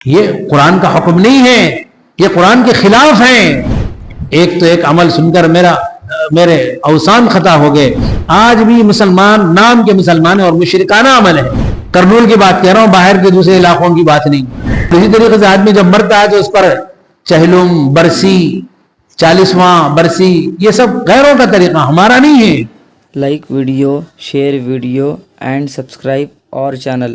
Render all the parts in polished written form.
یہ قرآن کا حکم نہیں ہے، یہ قرآن کے خلاف ہیں۔ ایک تو ایک عمل سن کر میرے اوسان خطا ہو گئے۔ آج بھی مسلمان نام کے مسلمان ہیں اور مشرکانہ عمل ہے۔ کرنول کی بات کہہ رہا ہوں، باہر کے دوسرے علاقوں کی بات نہیں۔ اسی طریقے سے آدمی جب مرتا ہے تو اس پر چہلم، برسی، 40واں برسی، یہ سب غیروں کا طریقہ، ہمارا نہیں ہے۔ Like video, share video and subscribe اور چینل۔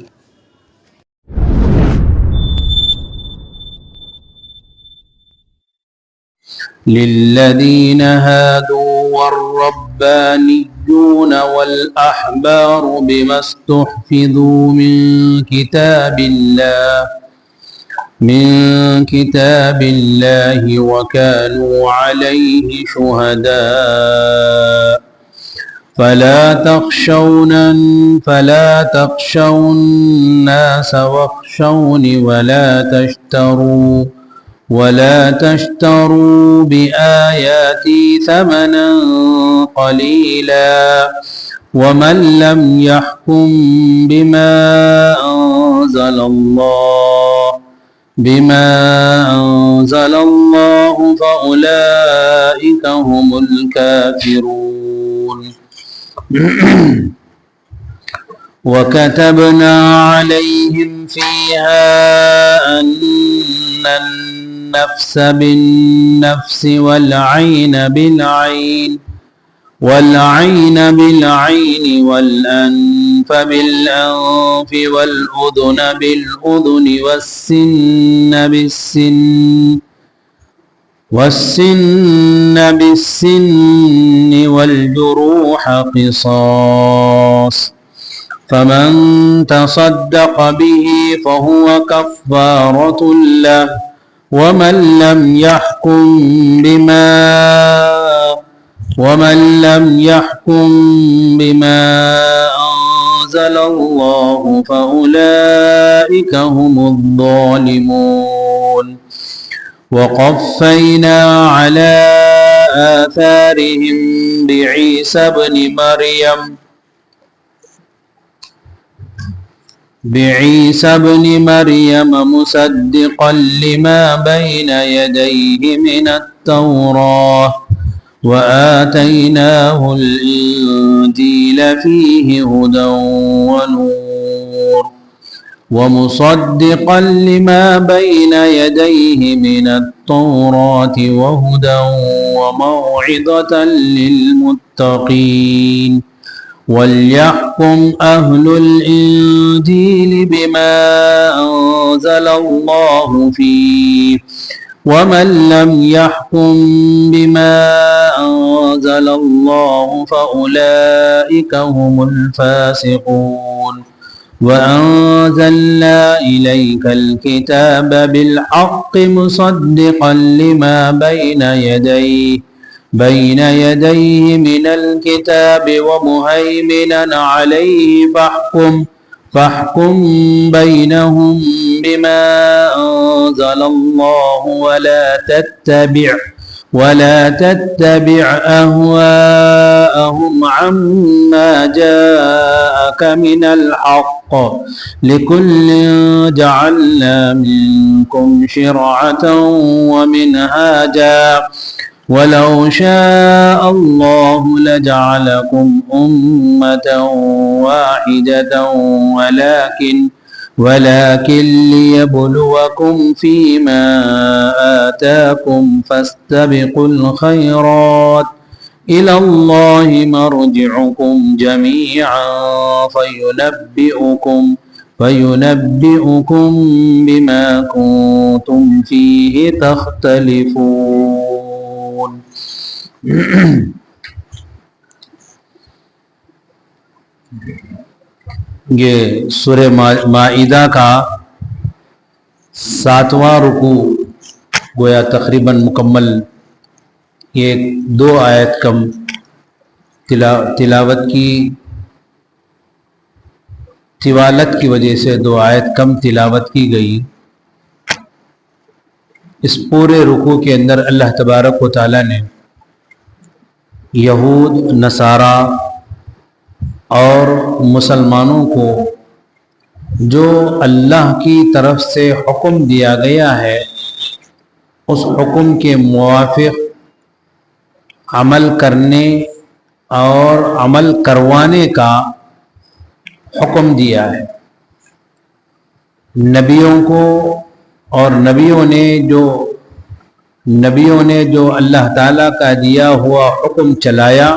للذين هادوا والربانيون والأحبار بما استحفظوا من كتاب الله وكانوا عليه شهداء فلا تخشوا الناس واخشوني ولا تشتروا بآياتي ثمنا قليلا ومن لم يحكم بما أنزل الله فأولئك هم الكافرون. وكتبنا عليهم فيها أن النفس بالنفس والعين بالعين والأنف بالأنف والأذن بالأذن والسن بالسن والجروح قصاص فمن تصدق به فهو كفارة له ومن لم يحكم بما أنزل الله فأولئك هم الظالمون. وقفينا على آثارهم بعيسى ابن مريم مصدقا لما بين يديه من التوراة وآتيناه الإنجيل فيه هدى ونور ومصدقا لما بين يديه من التوراة وهدى وموعظة للمتقين. وليحكم أهل الإنجيل بما أنزل الله فيه ومن لم يحكم بما أنزل الله فأولئك هم الفاسقون. وأنزلنا إليك الكتاب بالحق مصدقا لما بين يديه من الكتاب ومهيمنا عليه فاحكم بينهم بما أنزل الله ولا تتبع أهواءهم عما جاءك من الحق لكل جعلنا منكم شرعة ومنهاجا ولو شاء الله لجعلكم أمة واحدة ولكن ليبلوكم فيما آتاكم فاستبقوا الخيرات إلى الله مرجعكم جميعا فينبئكم بما كنتم فيه تختلفون. یہ سورہ مائدہ کا 7واں رکوع گویا تقریباً مکمل. یہ 2 آیت کم طوالت کی وجہ سے 2 آیت کم تلاوت کی گئی. اس پورے رکوع کے اندر اللہ تبارک و تعالی نے یہود، نصارہ اور مسلمانوں کو جو اللہ کی طرف سے حکم دیا گیا ہے اس حکم کے موافق عمل کرنے اور عمل کروانے کا حکم دیا ہے۔ نبیوں کو اور نبیوں نے جو اللہ تعالیٰ کا دیا ہوا حکم چلایا،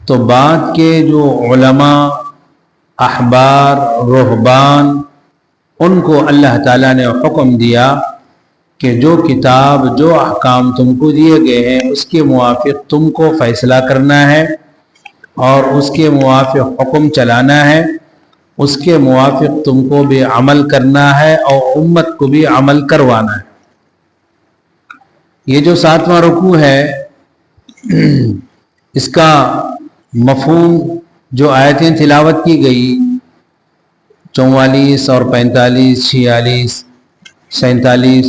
تو بعد کے جو علماء، احبار، رہبان، ان کو اللہ تعالیٰ نے حکم دیا کہ جو کتاب، جو احکام تم کو دیے گئے ہیں اس کے موافق تم کو فیصلہ کرنا ہے اور اس کے موافق حکم چلانا ہے، اس کے موافق تم کو بھی عمل کرنا ہے اور امت کو بھی عمل کروانا ہے۔ یہ جو 7واں رکوع ہے اس کا مفہوم جو آیتیں تلاوت کی گئی 44 اور 45، 46، 47،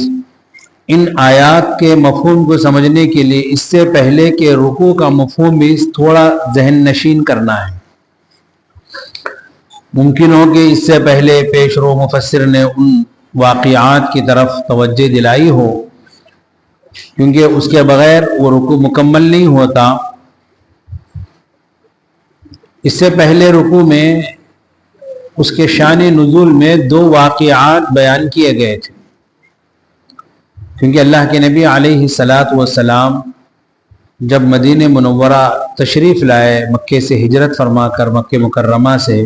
ان آیات کے مفہوم کو سمجھنے کے لیے اس سے پہلے کے رکوع کا مفہوم بھی تھوڑا ذہن نشین کرنا ہے۔ ممکن ہو کہ اس سے پہلے پیش رو مفسر نے ان واقعات کی طرف توجہ دلائی ہو، کیونکہ اس کے بغیر وہ رکوع مکمل نہیں ہوتا۔ اس سے پہلے رکوع میں اس کے شان نزول میں 2 واقعات بیان کیے گئے تھے، کیونکہ اللہ کے نبی علیہ الصلاۃ والسلام جب مدینہ منورہ تشریف لائے، مکے سے ہجرت فرما کر مکہ مکرمہ سے،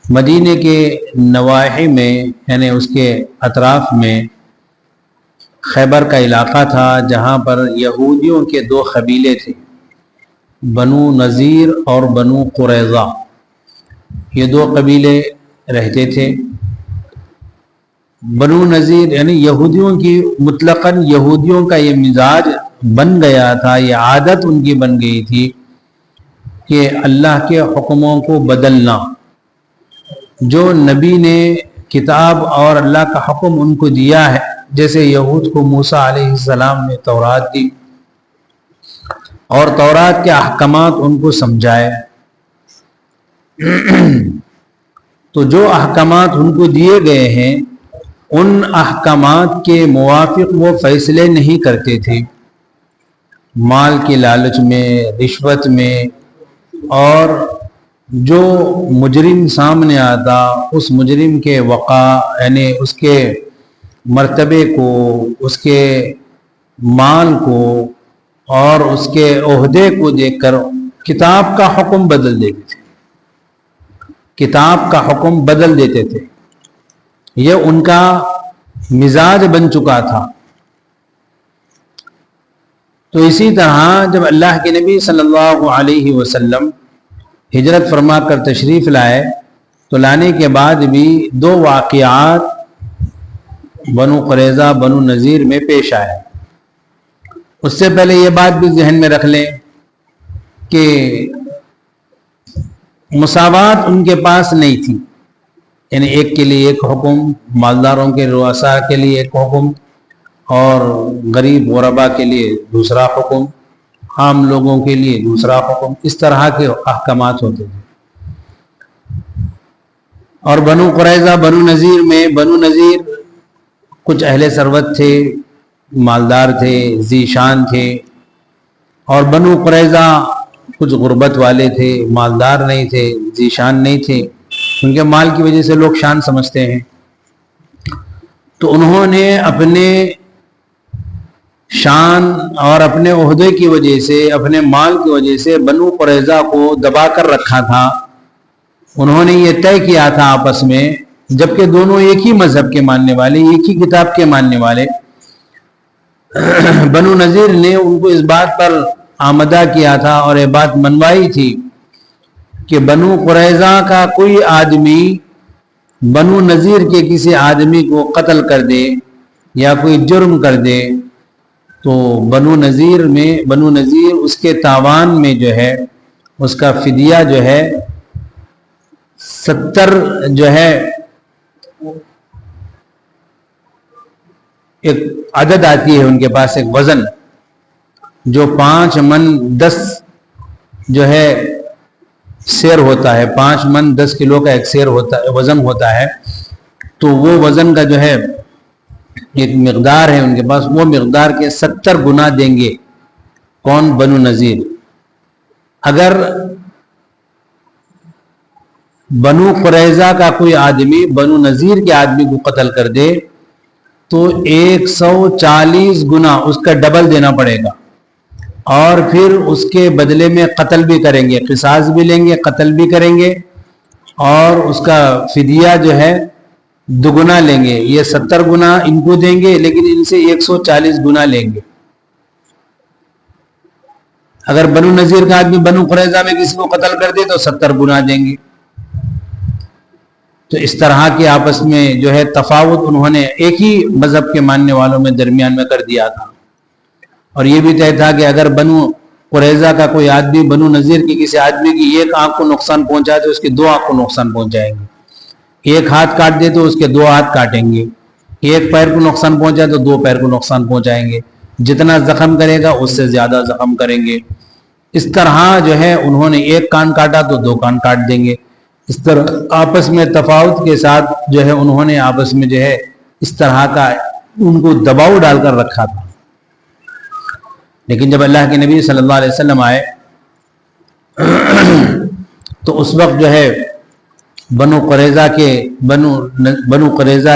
مدینہ کے نواحی میں یعنی اس کے اطراف میں خیبر کا علاقہ تھا، جہاں پر یہودیوں کے 2 قبیلے تھے، بنو نذیر اور بنو قریظہ۔ یہ 2 قبیلے رہتے تھے۔ بنو نذیر یعنی یہودیوں کی مطلقاً یہودیوں کا یہ مزاج بن گیا تھا، یہ عادت ان کی بن گئی تھی کہ اللہ کے حکموں کو بدلنا۔ جو نبی نے کتاب اور اللہ کا حکم ان کو دیا ہے، جیسے یہود کو موسیٰ علیہ السلام نے تورات دی اور تورات کے احکامات ان کو سمجھائے، تو جو احکامات ان کو دیے گئے ہیں ان احکامات کے موافق وہ فیصلے نہیں کرتے تھے۔ مال کے لالچ میں، رشوت میں، اور جو مجرم سامنے آتا اس مجرم کے وقار یعنی اس کے مرتبے کو، اس کے مال کو اور اس کے عہدے کو دیکھ کر کتاب کا حکم بدل دیتے تھے، کتاب کا حکم بدل دیتے تھے۔ یہ ان کا مزاج بن چکا تھا۔ تو اسی طرح جب اللہ کے نبی صلی اللہ علیہ وسلم ہجرت فرما کر تشریف لائے، تو لانے کے بعد بھی 2 واقعات بنو قریظہ بنو نذیر میں پیش آئے۔ اس سے پہلے یہ بات بھی ذہن میں رکھ لیں کہ مساوات ان کے پاس نہیں تھی، یعنی ایک کے لیے ایک حکم، مالداروں کے رؤساء کے لیے ایک حکم اور غریب غربا کے لیے دوسرا حکم، عام لوگوں کے لیے دوسرا حکم، اس طرح کے احکامات ہوتے تھے۔ اور بنو قریظہ بنو نذیر میں، بنو نذیر کچھ اہل ثروت تھے، مالدار تھے، ذی شان تھے، اور بنو قریظہ کچھ غربت والے تھے، مالدار نہیں تھے، ذی شان نہیں تھے، کیونکہ مال کی وجہ سے لوگ شان سمجھتے ہیں۔ تو انہوں نے اپنے شان اور اپنے عہدے کی وجہ سے، اپنے مال کی وجہ سے بنو قریظہ کو دبا کر رکھا تھا۔ انہوں نے یہ طے کیا تھا آپس میں، جبکہ دونوں ایک ہی مذہب کے ماننے والے، ایک ہی کتاب کے ماننے والے۔ بنو نذیر نے ان کو اس بات پر آمدہ کیا تھا اور یہ بات منوائی تھی کہ بنو قریظہ کا کوئی آدمی بنو نذیر کے کسی آدمی کو قتل کر دے یا کوئی جرم کر دے، تو بنو نذیر اس کے تاوان میں جو ہے اس کا فدیہ جو ہے 70 جو ہے ایک عدد آتی ہے ان کے پاس، ایک وزن جو 5 من 10 جو ہے سیر ہوتا ہے، 5 من 10 کلو کا ایک سیر ہوتا ہے، وزن ہوتا ہے، تو وہ وزن کا جو ہے ایک مقدار ہے ان کے پاس، وہ مقدار کے 70 گنا دیں گے۔ کون؟ بنو نذیر۔ اگر بنو قریظہ کا کوئی آدمی بنو نذیر کے آدمی کو قتل کر دے تو 140 گنا اس کا ڈبل دینا پڑے گا، اور پھر اس کے بدلے میں قتل بھی کریں گے، قصاص بھی لیں گے، قتل بھی کریں گے، اور اس کا فدیہ جو ہے دگنا لیں گے۔ یہ 70 گنا ان کو دیں گے، لیکن ان سے 140 گنا لیں گے۔ اگر بنو نذیر کا آدمی بنو قریظہ میں کسی کو قتل کر دے تو 70 گنا دیں گے۔ تو اس طرح کے آپس میں جو ہے تفاوت انہوں نے ایک ہی مذہب کے ماننے والوں میں درمیان میں کر دیا تھا، اور یہ بھی طے تھا کہ اگر بنو قریظہ کا کوئی آدمی بنو نذیر کی کسی آدمی کی ایک آنکھ کو نقصان پہنچا تو اس کی 2 آنکھ کو نقصان پہنچائیں گے، ایک ہاتھ کاٹ دے تو اس کے 2 ہاتھ کاٹیں گے، ایک پیر کو نقصان پہنچا تو 2 پیر کو نقصان پہنچائیں گے، جتنا زخم کرے گا اس سے زیادہ زخم کریں گے۔ اس طرح جو ہے انہوں نے ایک کان کاٹا تو 2 کان کاٹ دیں گے۔ اس طرح آپس میں تفاوت کے ساتھ جو ہے انہوں نے آپس میں جو ہے اس طرح کا ان کو دباؤ ڈال کر رکھا تھا۔ لیکن جب اللہ کے نبی صلی اللہ علیہ وسلم آئے تو اس وقت جو ہے بنو قریظہ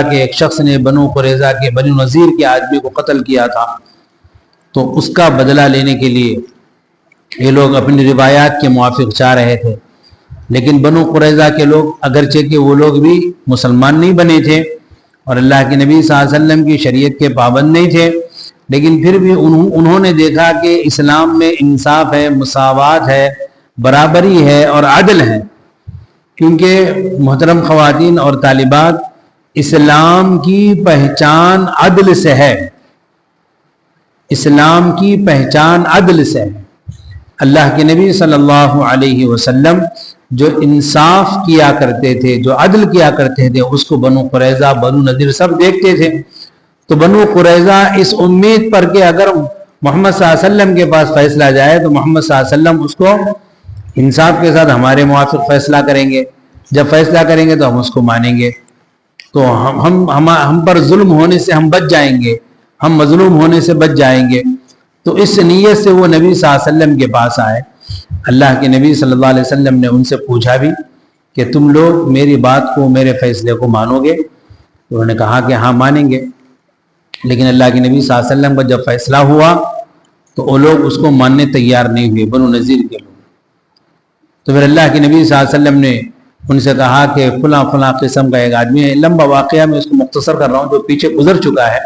کے ایک شخص نے بنو قریظہ کے بنو نذیر کے آدمی کو قتل کیا تھا، تو اس کا بدلہ لینے کے لیے یہ لوگ اپنی روایات کے موافق چاہ رہے تھے۔ لیکن بنو قریظہ کے لوگ اگرچہ کہ وہ لوگ بھی مسلمان نہیں بنے تھے اور اللہ کے نبی صلی اللہ علیہ وسلم کی شریعت کے پابند نہیں تھے، لیکن پھر بھی انہوں نے دیکھا کہ اسلام میں انصاف ہے، مساوات ہے، برابری ہے اور عدل ہے، کیونکہ محترم خواتین اور طالبات، اسلام کی پہچان عدل سے ہے، اسلام کی پہچان عدل سے ہے۔ اللہ کے نبی صلی اللہ علیہ وسلم جو انصاف کیا کرتے تھے، جو عدل کیا کرتے تھے، اس کو بنو قریظہ بنو نذیر سب دیکھتے تھے۔ تو بنو قریظہ اس امید پر کہ اگر محمد صلی اللہ علیہ وسلم کے پاس فیصلہ جائے تو محمد صلی اللہ علیہ وسلم اس کو انصاف کے ساتھ ہمارے موافق فیصلہ کریں گے، جب فیصلہ کریں گے تو ہم اس کو مانیں گے، تو ہم پر ظلم ہونے سے ہم بچ جائیں گے، ہم مظلوم ہونے سے بچ جائیں گے۔ تو اس نیت سے وہ نبی صلی اللہ علیہ وسلم کے پاس آئے۔ اللہ کے نبی صلی اللہ علیہ وسلم نے ان سے پوچھا بھی کہ تم لوگ میری بات کو، میرے فیصلے کو مانو گے؟ تو انہوں نے کہا کہ ہاں مانیں گے۔ لیکن اللہ کے نبی صلی اللہ علیہ وسلم کا جب فیصلہ ہوا تو وہ لوگ اس کو ماننے تیار نہیں ہوئے، بنو نذیر کے لوگ۔ تو پھر اللہ کے نبی صلی اللہ علیہ وسلم نے ان سے کہا کہ فلاں فلاں قسم کا ایک آدمی ہے، لمبا واقعہ میں اس کو مختصر کر رہا ہوں جو پیچھے گزر چکا ہے۔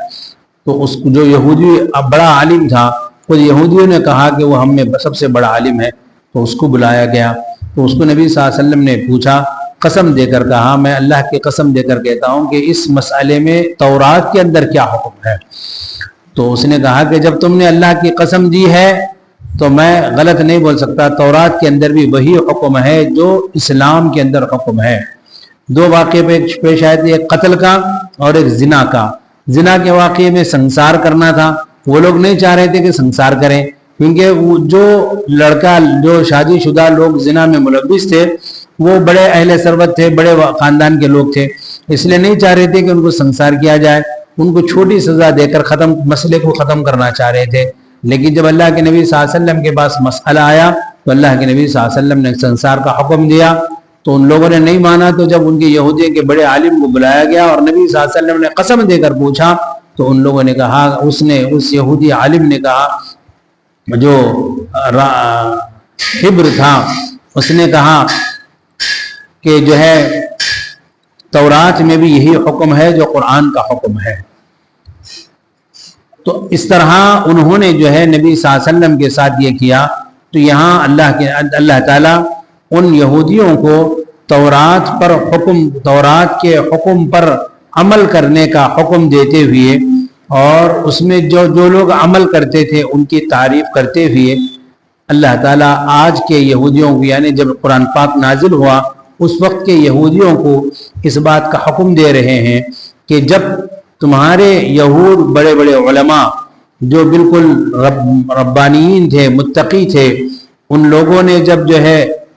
تو اس جو یہودی بڑا عالم تھا، وہ یہودیوں نے کہا کہ وہ ہم میں سب سے بڑا عالم ہے، تو اس کو بلایا گیا۔ تو اس کو نبی صلی اللہ علیہ وسلم نے پوچھا، قسم دے کر کہا، میں اللہ کی قسم دے کر کہتا ہوں کہ اس مسئلے میں تورات کے اندر کیا حکم ہے؟ تو اس نے کہا کہ جب تم نے اللہ کی قسم دی ہے تو میں غلط نہیں بول سکتا، تورات کے اندر بھی وہی حکم ہے جو اسلام کے اندر حکم ہے۔ 2 واقعے پیش آئے تھے، ایک قتل کا اور ایک زنا کا۔ زنا کے واقعے میں سنسار کرنا تھا، وہ لوگ نہیں چاہ رہے تھے کہ سنسار کریں، کیونکہ وہ جو لڑکا جو شادی شدہ لوگ زنا میں ملوث تھے وہ بڑے اہل ثروت تھے، بڑے خاندان کے لوگ تھے، اس لیے نہیں چاہ رہے تھے کہ ان کو سنسار کیا جائے، ان کو چھوٹی سزا دے کر مسئلے کو ختم کرنا چاہ رہے تھے۔ لیکن جب اللہ کے نبی صلی اللہ علیہ وسلم کے پاس مسئلہ آیا تو اللہ کے نبی صلی اللہ علیہ وسلم نے سنسار کا حکم دیا، تو ان لوگوں نے نہیں مانا۔ تو جب ان کے یہودیوں کے بڑے عالم کو بلایا گیا اور نبی صلی اللہ علیہ وسلم نے قسم دے کر پوچھا تو ان لوگوں نے کہا، اس یہودی عالم نے کہا، جو حبر تھا، اس نے کہا کہ جو ہے تورات میں بھی یہی حکم ہے جو قرآن کا حکم ہے۔ تو اس طرح انہوں نے جو ہے نبی صلی اللہ علیہ وسلم کے ساتھ یہ کیا۔ تو یہاں اللہ تعالیٰ ان یہودیوں کو تورات کے حکم پر عمل کرنے کا حکم دیتے ہوئے، اور اس میں جو لوگ عمل کرتے تھے ان کی تعریف کرتے ہوئے، اللہ تعالیٰ آج کے یہودیوں کو، یعنی جب قرآن پاک نازل ہوا اس وقت کے یہودیوں کو اس بات کا حکم دے رہے ہیں کہ جب تمہارے یہود بڑے بڑے علماء جو بالکل ربانیین تھے، متقی تھے، ان لوگوں نے جب جو ہے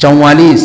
44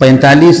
45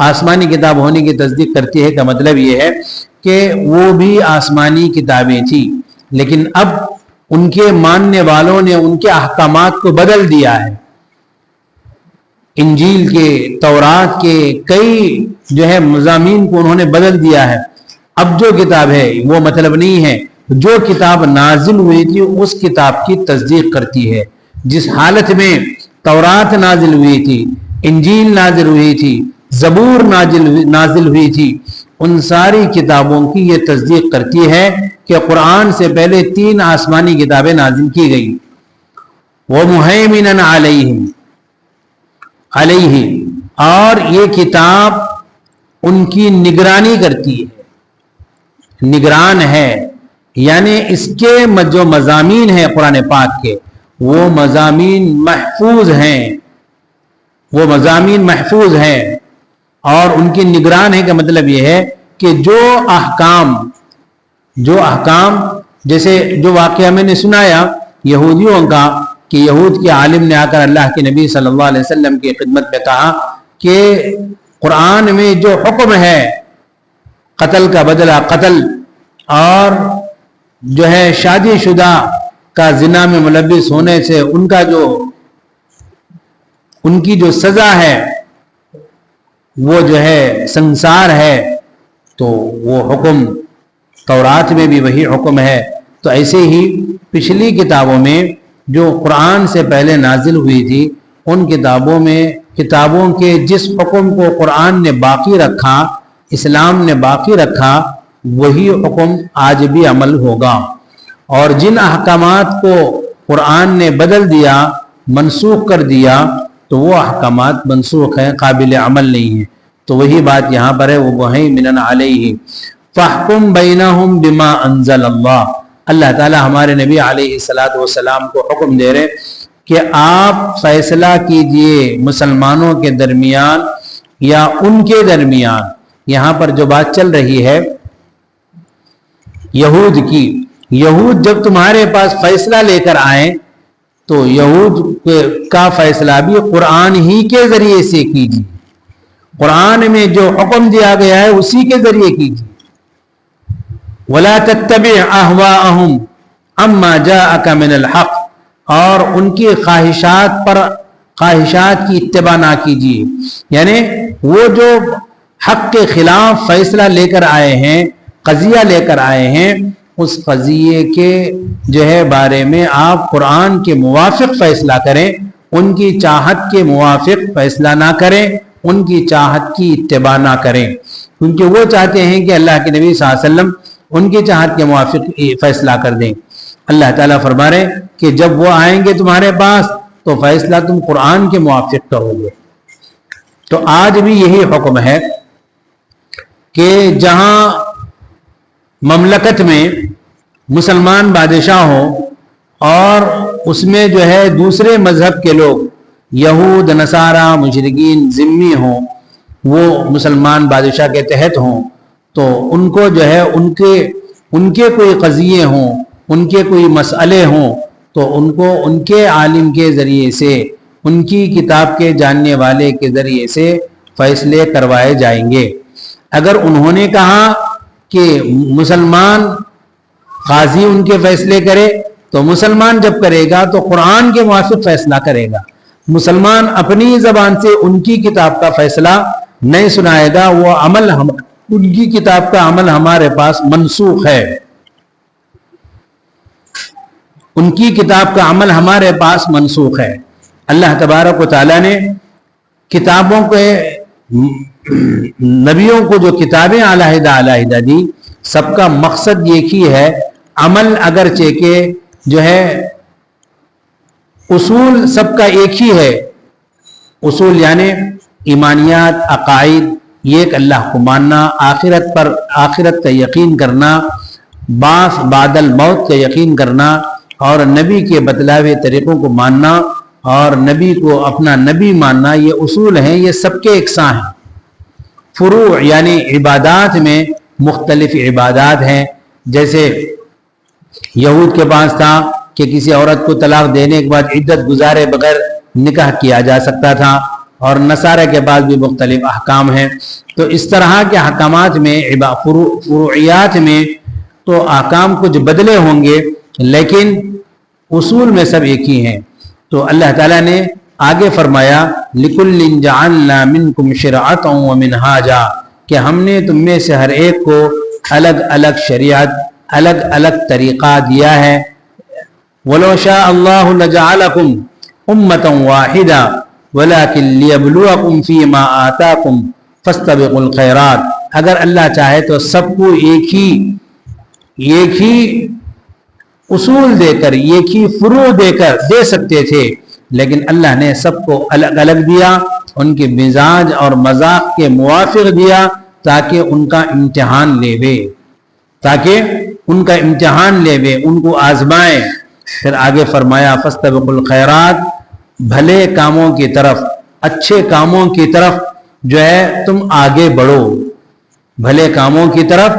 آسمانی کتاب ہونے کی تصدیق کرتی ہے کا مطلب یہ ہے کہ وہ بھی آسمانی کتابیں تھیں، لیکن اب ان کے ماننے والوں نے ان کے احکامات کو بدل دیا ہے. انجیل کے، تورات کے کئی جو ہے مضامین کو انہوں نے بدل دیا ہے. اب جو کتاب ہے وہ مطلب نہیں ہے، جو کتاب نازل ہوئی تھی اس کتاب کی تصدیق کرتی ہے. جس حالت میں تورات نازل ہوئی تھی، انجیل نازل ہوئی تھی، زبور نازل ہوئی تھی، ان ساری کتابوں کی یہ تصدیق کرتی ہے کہ قرآن سے پہلے 3 آسمانی کتابیں نازل کی گئی. وَمُهَيْمِنًا عَلَيْهِ، اور یہ کتاب ان کی نگرانی کرتی ہے، نگران ہے، یعنی اس کے جو مضامین ہیں قرآن پاک کے وہ مضامین محفوظ ہیں، وہ مضامین محفوظ ہیں اور ان کی نگران ہے کا مطلب یہ ہے کہ جو احکام جیسے جو واقعہ میں نے سنایا یہودیوں کا کہ یہود کے عالم نے آ کر اللہ کے نبی صلی اللہ علیہ وسلم کی خدمت میں کہا کہ قرآن میں جو حکم ہے قتل کا بدلہ قتل اور جو ہے شادی شدہ کا زنا میں ملوث ہونے سے ان کی جو سزا ہے وہ جو ہے سنسار ہے، تو وہ حکم تورات میں بھی وہی حکم ہے. تو ایسے ہی پچھلی کتابوں میں جو قرآن سے پہلے نازل ہوئی تھی ان کتابوں کے جس حکم کو قرآن نے باقی رکھا، اسلام نے باقی رکھا، وہی حکم آج بھی عمل ہوگا. اور جن احکامات کو قرآن نے بدل دیا، منسوخ کر دیا، تو وہ احکامات منسوخ ہیں، قابل عمل نہیں ہیں. تو وہی بات یہاں پر ہے، وَمُهَيْمِنًا عَلَيْهِ فَاحْكُمْ بَيْنَهُمْ بِمَا أَنزَلَ اللَّهُ. اللہ تعالی ہمارے نبی علیہ السلام کو حکم دے رہے کہ آپ فیصلہ کیجئے مسلمانوں کے درمیان یا ان کے درمیان. یہاں پر جو بات چل رہی ہے یہود کی، یہود جب تمہارے پاس فیصلہ لے کر آئیں تو یہود کا فیصلہ بھی قرآن ہی کے ذریعے سے کیجیے، قرآن میں جو حکم دیا گیا ہے اسی کے ذریعے کیجیے. وَلَا تَتَّبِعْ أَهْوَاءَهُمْ أَمَّا جَاءَكَ مِنَ الْحَقِّ، اور ان کی خواہشات کی اتباع نہ کیجیے. یعنی وہ جو حق کے خلاف فیصلہ لے کر آئے ہیں، قضیہ لے کر آئے ہیں، اس قضیے کے جو ہے بارے میں آپ قرآن کے موافق فیصلہ کریں، ان کی چاہت کے موافق فیصلہ نہ کریں، ان کی چاہت کی اتباع نہ کریں، کیونکہ وہ چاہتے ہیں کہ اللہ کے نبی صلی اللہ علیہ وسلم ان کی چاہت کے موافق فیصلہ کر دیں. اللہ تعالیٰ فرما رہے کہ جب وہ آئیں گے تمہارے پاس تو فیصلہ تم قرآن کے موافق کرو گے. تو آج بھی یہی حکم ہے کہ جہاں مملکت میں مسلمان بادشاہ ہوں اور اس میں جو ہے دوسرے مذہب کے لوگ یہود، نصارہ، مشرکین، ذمی ہوں، وہ مسلمان بادشاہ کے تحت ہوں، تو ان کو جو ہے ان کے کوئی قضیے ہوں، ان کے کوئی مسئلے ہوں، تو ان کو ان کے عالم کے ذریعے سے، ان کی کتاب کے جاننے والے کے ذریعے سے فیصلے کروائے جائیں گے. اگر انہوں نے کہا کہ مسلمان قاضی ان کے فیصلے کرے تو مسلمان جب کرے گا تو قرآن کے موافق فیصلہ کرے گا. مسلمان اپنی زبان سے ان کی کتاب کا فیصلہ نہیں سنائے گا، وہ عمل ان کی کتاب کا عمل ہمارے پاس منسوخ ہے، ان کی کتاب کا عمل ہمارے پاس منسوخ ہے. اللہ تبارک و تعالیٰ نے کتابوں کے نبیوں کو جو کتابیں علیحدہ علیحدہ دی، سب کا مقصد ایک ہی ہے. عمل اگرچہ کہ جو ہے اصول سب کا ایک ہی ہے، اصول یعنی ایمانیات، عقائد، یہ ایک اللہ کو ماننا، آخرت کا یقین کرنا، بعث بعد الموت کا یقین کرنا، اور نبی کے بتلائے طریقوں کو ماننا اور نبی کو اپنا نبی ماننا، یہ اصول ہیں، یہ سب کے یکساں ہیں. فروع یعنی عبادات میں مختلف عبادات ہیں. جیسے یہود کے پاس تھا کہ کسی عورت کو طلاق دینے کے بعد عدت گزارے بغیر نکاح کیا جا سکتا تھا، اور نصارہ کے پاس بھی مختلف احکام ہیں. تو اس طرح کے احکامات میں فروعیات میں تو احکام کچھ بدلے ہوں گے لیکن اصول میں سب ایک ہی ہیں. تو اللہ تعالیٰ نے آگے فرمایا لِكُلٍّ جَعَلْنَا مِنْكُمْ شِرْعَةً وَمِنْهَاجًا کہ ہم نے تم میں سے ہر ایک کو الگ الگ شریعت الگ الگ طریقہ دیا ہے. وَلَوْ شَاءَ اللَّهُ لَجَعَلَكُمْ أُمَّةً وَاحِدَةً وَلَكِنْ لِيَبْلُوَكُمْ فِي مَا آتَاكُمْ فَاسْتَبِقُوا الْخَيْرَاتِ اگر اللہ چاہے تو سب کو ایک ہی اصول دے کر ایک ہی فروع دے کر دے سکتے تھے لیکن اللہ نے سب کو الگ الگ دیا, ان کے مزاج اور مذاق کے موافق دیا تاکہ ان کا امتحان لے وے ان کو آزمائیں. پھر آگے فرمایا فاستبقوا الخیرات بھلے کاموں کی طرف اچھے کاموں کی طرف جو ہے تم آگے بڑھو, بھلے کاموں کی طرف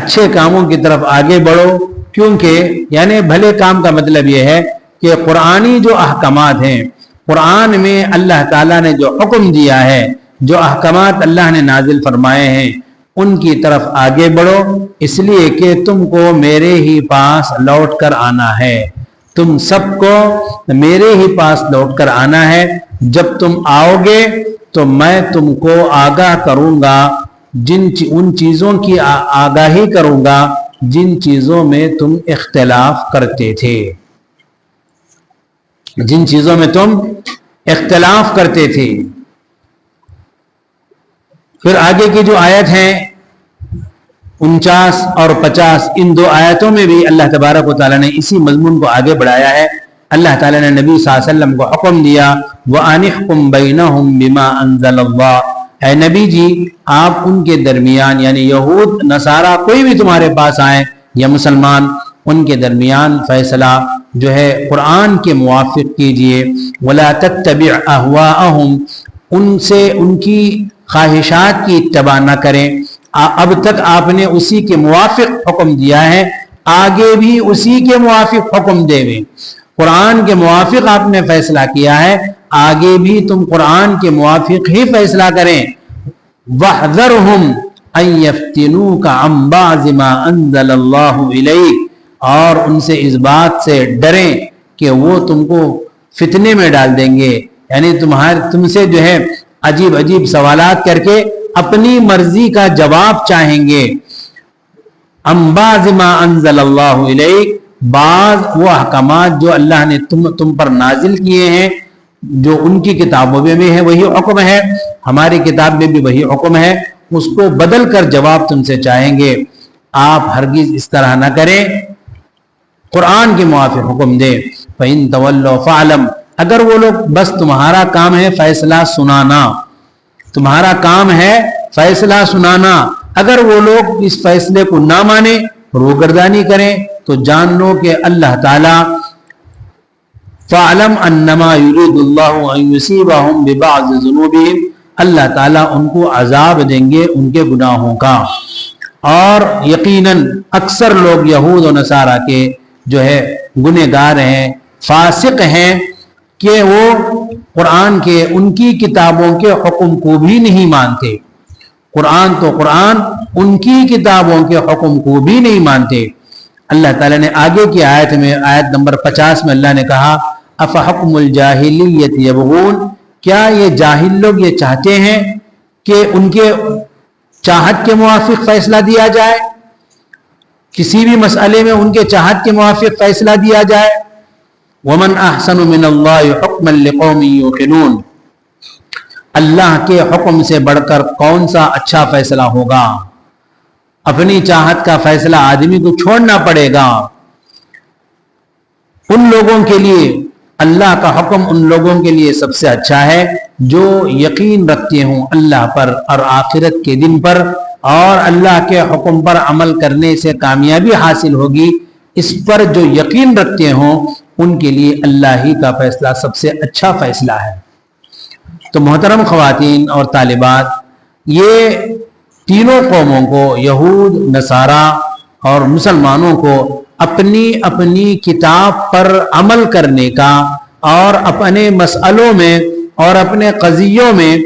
اچھے کاموں کی طرف آگے بڑھو. کیونکہ یعنی بھلے کام کا مطلب یہ ہے کہ قرآنی جو احکامات ہیں, قرآن میں اللہ تعالیٰ نے جو حکم دیا ہے, جو احکامات اللہ نے نازل فرمائے ہیں ان کی طرف آگے بڑھو, اس لیے کہ تم کو میرے ہی پاس لوٹ کر آنا ہے. تم سب کو میرے ہی پاس لوٹ کر آنا ہے. جب تم آؤ گے تو میں تم کو آگاہ کروں گا, ان چیزوں کی آگاہی کروں گا جن چیزوں میں تم اختلاف کرتے تھے, جن چیزوں میں تم اختلاف کرتے تھے. پھر آگے کی جو آیت ہیں 49 اور 50 ان دو آیتوں میں بھی اللہ تبارک و تعالیٰ نے اسی مضمون کو آگے بڑھایا ہے. اللہ تعالیٰ نے نبی صلی اللہ علیہ وسلم کو حکم دیا وَأَنِحْكُمْ بَيْنَهُمْ بِمَا أَنزَلَ اللَّهُ اے نبی جی آپ ان کے درمیان یعنی یہود نصارہ کوئی بھی تمہارے پاس آئے یا مسلمان ان کے درمیان فیصلہ جو ہے قرآن کے موافق کیجئے. وَلَا تَتَّبِعْ أَهْوَاءَهُمْ ان سے ان کی خواہشات کی اتباع نہ کریں. اب تک آپ نے اسی کے موافق حکم دیا ہے, آگے بھی اسی کے موافق حکم دے گے. قرآن کے موافق آپ نے فیصلہ کیا ہے, آگے بھی تم قرآن کے موافق ہی فیصلہ کریں. وَاحْذَرْهُمْ أَن يَفْتِنُوكَ عَن بَعْضِ مَا أَنزَلَ اللَّهُ إِلَيْكَ اور ان سے اس بات سے ڈریں کہ وہ تم کو فتنے میں ڈال دیں گے, یعنی تم سے جو ہے عجیب عجیب سوالات کر کے اپنی مرضی کا جواب چاہیں گے. عَن بَعْضِ مَا أَنزَلَ اللَّهُ إِلَيْكَ بعض وہ احکامات جو اللہ نے تم پر نازل کیے ہیں, جو ان کی کتابوں میں بھی ہے وہی حکم ہے, ہماری کتاب میں بھی وہی حکم ہے, اس کو بدل کر جواب تم سے چاہیں گے. آپ ہرگز اس طرح نہ کریں, قرآن کے موافق حکم دے. فَإِن تَوَلَّوْا فَاعْلَمْ اگر وہ لوگ بس تمہارا کام ہے فیصلہ سنانا, تمہارا کام ہے فیصلہ سنانا, اگر وہ لوگ اس فیصلے کو نہ مانے روگردانی کریں تو جان لو کہ اللہ تعالیٰ فَاعْلَمْ أَنَّمَا يُرِيدُ اللَّهُ أَن يُصِيبَهُم بِبَعْضِ ذُنُوبِهِمْ اللہ تعالیٰ ان کو عذاب دیں گے ان کے گناہوں کا. اور یقیناً اکثر لوگ یہود و نصارہ کے جو ہے گنہگار ہیں, فاسق ہیں کہ وہ قرآن کے ان کی کتابوں کے حکم کو بھی نہیں مانتے. قرآن تو قرآن ان کی کتابوں کے حکم کو بھی نہیں مانتے. اللہ تعالیٰ نے آگے کی آیت میں آیت نمبر 50 میں اللہ نے کہا افحکم الجاہلیت یبغون کیا یہ جاہل لوگ یہ چاہتے ہیں کہ ان کے چاہت کے موافق فیصلہ دیا جائے, کسی بھی مسئلے میں ان کے چاہت کے موافق فیصلہ دیا جائے. ومن احسن من اللہ حکما لقوم یوقنون اللہ کے حکم سے بڑھ کر کون سا اچھا فیصلہ ہوگا. اپنی چاہت کا فیصلہ آدمی کو چھوڑنا پڑے گا. ان لوگوں کے لیے اللہ کا حکم ان لوگوں کے لیے سب سے اچھا ہے جو یقین رکھتے ہوں اللہ پر اور آخرت کے دن پر, اور اللہ کے حکم پر عمل کرنے سے کامیابی حاصل ہوگی. اس پر جو یقین رکھتے ہوں ان کے لیے اللہ ہی کا فیصلہ سب سے اچھا فیصلہ ہے. تو محترم خواتین اور طالبات, یہ تینوں قوموں کو یہود, نصارہ اور مسلمانوں کو اپنی اپنی کتاب پر عمل کرنے کا اور اپنے مسئلوں میں اور اپنے قضیوں میں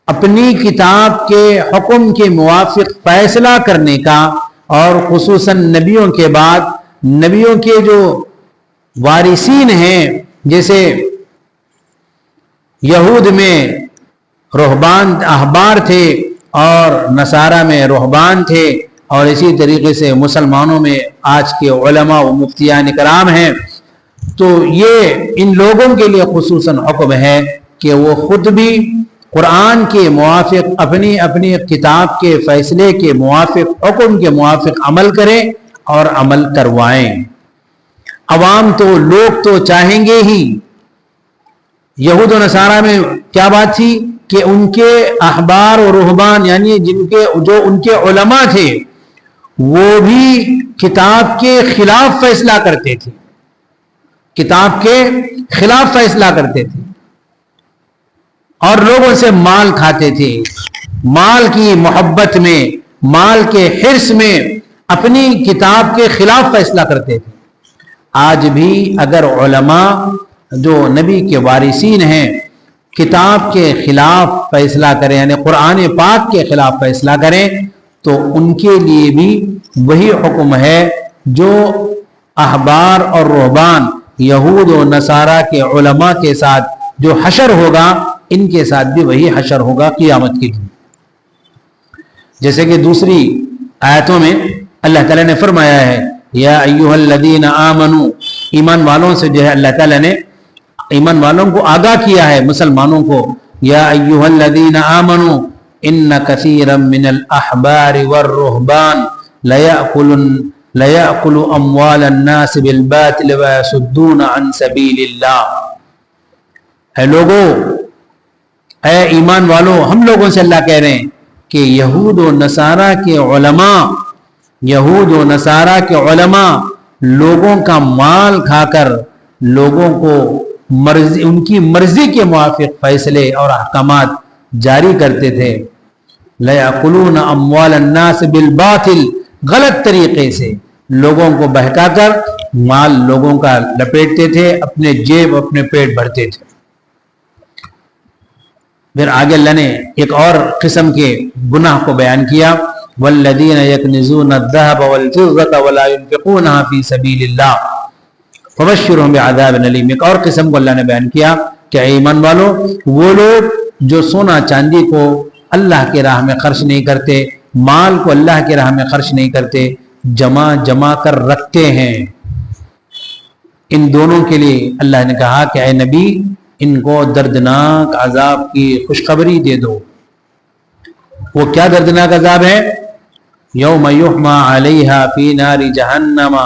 اپنی کتاب کے حکم کے موافق فیصلہ کرنے کا، اور خصوصاً نبیوں کے بعد نبیوں کے جو وارثین ہیں، جیسے یہود میں رہبان احبار تھے اور نصارہ میں رہبان تھے، اور اسی طریقے سے مسلمانوں میں آج کے علماء و مفتیان کرام ہیں، تو یہ ان لوگوں کے لیے خصوصاً حکم ہے کہ وہ خود بھی قرآن کے موافق اپنی اپنی کتاب کے فیصلے کے موافق حکم کے موافق عمل کریں اور عمل کروائیں۔ عوام تو لوگ تو چاہیں گے ہی۔ یہود و نصارہ میں کیا بات تھی کہ ان کے احبار و رہبان، یعنی جو ان کے علماء تھے، وہ بھی کتاب کے خلاف فیصلہ کرتے تھے، کتاب کے خلاف فیصلہ کرتے تھے، اور لوگوں سے مال کھاتے تھے، مال کی محبت میں، مال کے حرص میں اپنی کتاب کے خلاف فیصلہ کرتے تھے۔ آج بھی اگر علماء جو نبی کے وارثین ہیں کتاب کے خلاف فیصلہ کریں، یعنی قرآن پاک کے خلاف فیصلہ کریں، تو ان کے لیے بھی وہی حکم ہے جو احبار اور رہبان یہود و نصارہ کے علماء کے ساتھ جو حشر ہوگا، ان کے ساتھ بھی وہی حشر ہوگا قیامت کے دن۔ جیسے کہ دوسری آیتوں میں اللہ تعالیٰ نے فرمایا ہے، یا ایھا الذین آمنوا، ایمان والوں سے جو ہے اللہ تعالیٰ نے ایمان والوں کو آگاہ کیا ہے، مسلمانوں کو، یا ایھا الذین آمنوا ان کثیرا من الاحبار والرہبان لیأکل اموال الناس بالباطل ویصدون عن سبیل اللہ۔ اے لوگوں، اے ایمان والو، ہم لوگوں سے اللہ کہہ رہے ہیں کہ یہود و نصارہ کے علماء لوگوں کا مال کھا کر لوگوں کو ان کی مرضی کے موافق فیصلے اور احکامات جاری کرتے تھے۔ لَيَأْكُلُونَ أَمْوَالَ النَّاسِ بِالْبَاطِلِ، غلط طریقے سے لوگوں کو بہکا کر مال لوگوں کا لپیٹتے تھے، اپنے جیب اپنے پیٹ بھرتے تھے۔ پھر آگے اللہ نے ایک اور قسم کے گناہ کو بیان کیا، وَالَّذِينَ يَكْنِزُونَ الذَّهَبَ وَالْفِضَّةَ وَلَا يُنْفِقُونَهَا فِي سَبِيلِ اللَّهِ فَبَشِّرْهُم بِعَذَابٍ أَلِيمٍ۔ ایک اور قسم کو اللہ نے بیان کیا کہ ایمان والو، وہ لوگ جو سونا چاندی کو اللہ کی راہ میں خرچ نہیں کرتے، مال کو اللہ کی راہ میں خرچ نہیں کرتے، جمع کر رکھتے ہیں، ان دونوں کے لیے اللہ نے کہا کہ اے نبی، ان کو دردناک عذاب کی خوشخبری دے دو۔ وہ کیا دردناک عذاب ہے؟ یوم یحمى علیہا فی نار جہنم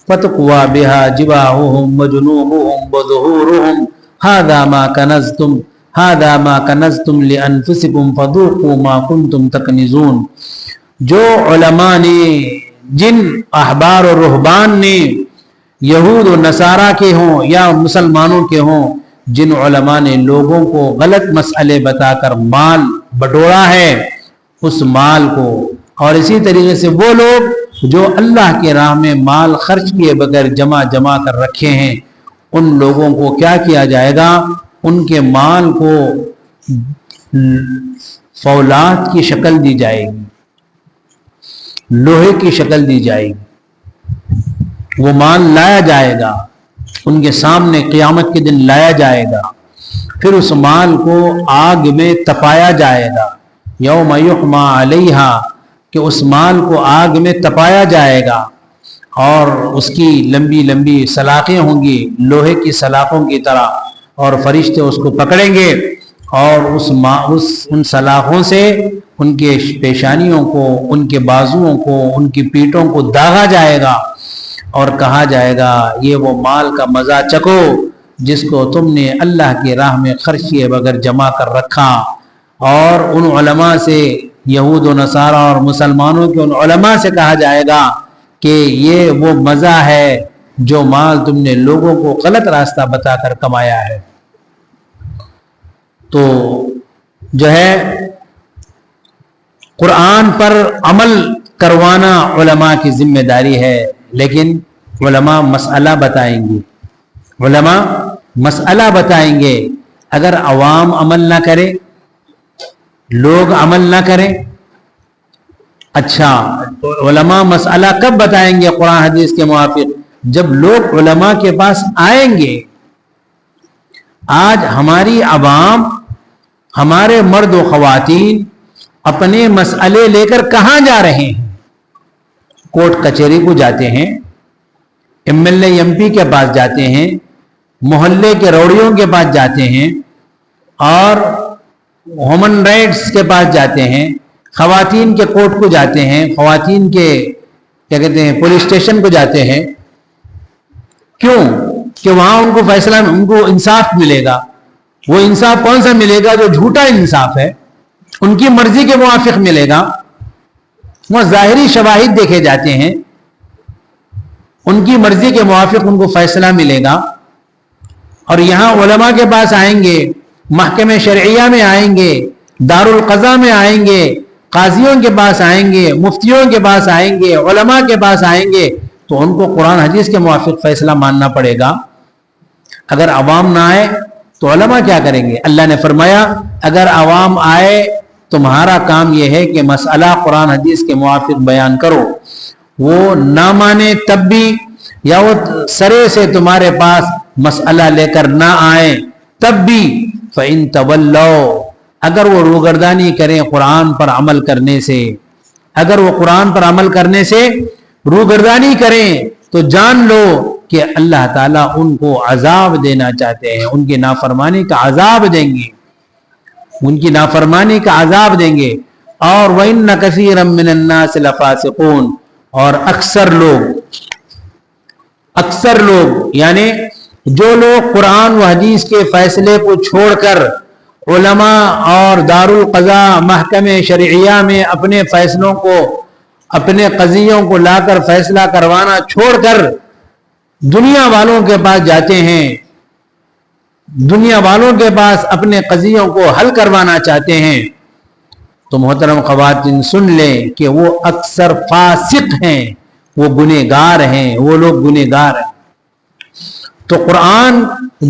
فتقوی بہا جباہہم وجنوبہم وظہورہم ھذا ما کنزتم لانفسکم فذوقوا ما کنتم تکنزون۔ جو علماء نے، جن احبار و رہبان نے، یہود و نصارہ کے ہوں یا مسلمانوں کے ہوں، جن علماء نے لوگوں کو غلط مسئلے بتا کر مال بٹورا ہے، اس مال کو، اور اسی طریقے سے وہ لوگ جو اللہ کے راہ میں مال خرچ کیے بغیر جمع کر رکھے ہیں، ان لوگوں کو کیا کیا جائے گا؟ ان کے مال کو فولاد کی شکل دی جائے گی، لوہے کی شکل دی جائے گی، وہ مال لایا جائے گا ان کے سامنے، قیامت کے دن لایا جائے گا، پھر اس مال کو آگ میں تپایا جائے گا، یوم یحمى علیہا، کہ اس مال کو آگ میں تپایا جائے گا، اور اس کی لمبی لمبی سلاخیں ہوں گی لوہے کی سلاخوں کی طرح، اور فرشتے اس کو پکڑیں گے، اور ان سلاخوں سے ان کے پیشانیوں کو، ان کے بازوؤں کو، ان کی پیٹھوں کو داغا جائے گا، اور کہا جائے گا یہ وہ مال کا مزہ چکو جس کو تم نے اللہ کی راہ میں خرچ کیے بغیر جمع کر رکھا۔ اور ان علماء سے، یہود و نصارہ اور مسلمانوں کے ان علماء سے کہا جائے گا کہ یہ وہ مزہ ہے جو مال تم نے لوگوں کو غلط راستہ بتا کر کمایا ہے۔ تو جو ہے قرآن پر عمل کروانا علماء کی ذمہ داری ہے، لیکن علماء مسئلہ بتائیں گے، علماء مسئلہ بتائیں گے۔ اگر عوام عمل نہ کرے, لوگ عمل نہ کریں, اچھا علماء مسئلہ کب بتائیں گے قرآن حدیث کے موافق؟ جب لوگ علماء کے پاس آئیں گے. آج ہماری عوام, ہمارے مرد و خواتین اپنے مسئلے لے کر کہاں جا رہے ہیں؟ کورٹ کچہری کو جاتے ہیں, M L A M P کے پاس جاتے ہیں, محلے کے روڑیوں کے پاس جاتے ہیں, اور ہیومن رائٹس کے پاس جاتے ہیں, خواتین کے کورٹ کو جاتے ہیں, خواتین کے کیا کہتے ہیں پولیس اسٹیشن کو جاتے ہیں. کیوں؟ کہ وہاں ان کو فیصلہ, ان کو انصاف ملے گا. وہ انصاف کون سا ملے گا؟ جو جھوٹا انصاف ہے, ان کی مرضی کے موافق ملے گا. وہ ظاہری شواہد دیکھے جاتے ہیں, ان کی مرضی کے موافق ان کو فیصلہ ملے گا. اور یہاں علماء کے پاس آئیں گے, محکمہ شرعیہ میں آئیں گے, دارالقضاء میں آئیں گے, قاضیوں کے پاس آئیں گے, مفتیوں کے پاس آئیں گے, علماء کے پاس آئیں گے, تو ان کو قرآن حدیث کے موافق فیصلہ ماننا پڑے گا. اگر عوام نہ آئے تو علماء کیا کریں گے؟ اللہ نے فرمایا اگر عوام آئے تمہارا کام یہ ہے کہ مسئلہ قرآن حدیث کے موافق بیان کرو. وہ نہ مانے تب بھی, یا وہ سرے سے تمہارے پاس مسئلہ لے کر نہ آئیں تب بھی, فَإِن تَوَلَّوْا, اگر وہ روگردانی کریں قرآن پر عمل کرنے سے, اگر وہ قرآن پر عمل کرنے سے روگردانی کریں, تو جان لو کہ اللہ تعالیٰ ان کو عذاب دینا چاہتے ہیں, ان کی نافرمانی کا عذاب دیں گے, ان کی نافرمانی کا عذاب دیں گے. اور وَإِنَّ كَثِيرًا مِّنَ النَّاسِ لَفَاسِقُونَ, اور اکثر لوگ یعنی جو لوگ قرآن و حدیث کے فیصلے کو چھوڑ کر علماء اور دارالقضاء محکمہ شرعیہ میں اپنے فیصلوں کو, اپنے قضیوں کو لا کر فیصلہ کروانا چھوڑ کر دنیا والوں کے پاس جاتے ہیں, دنیا والوں کے پاس اپنے قضیوں کو حل کروانا چاہتے ہیں, تو محترم خواتین سن لیں کہ وہ اکثر فاسق ہیں, وہ گنہگار ہیں, وہ لوگ گنہگار ہیں. تو قرآن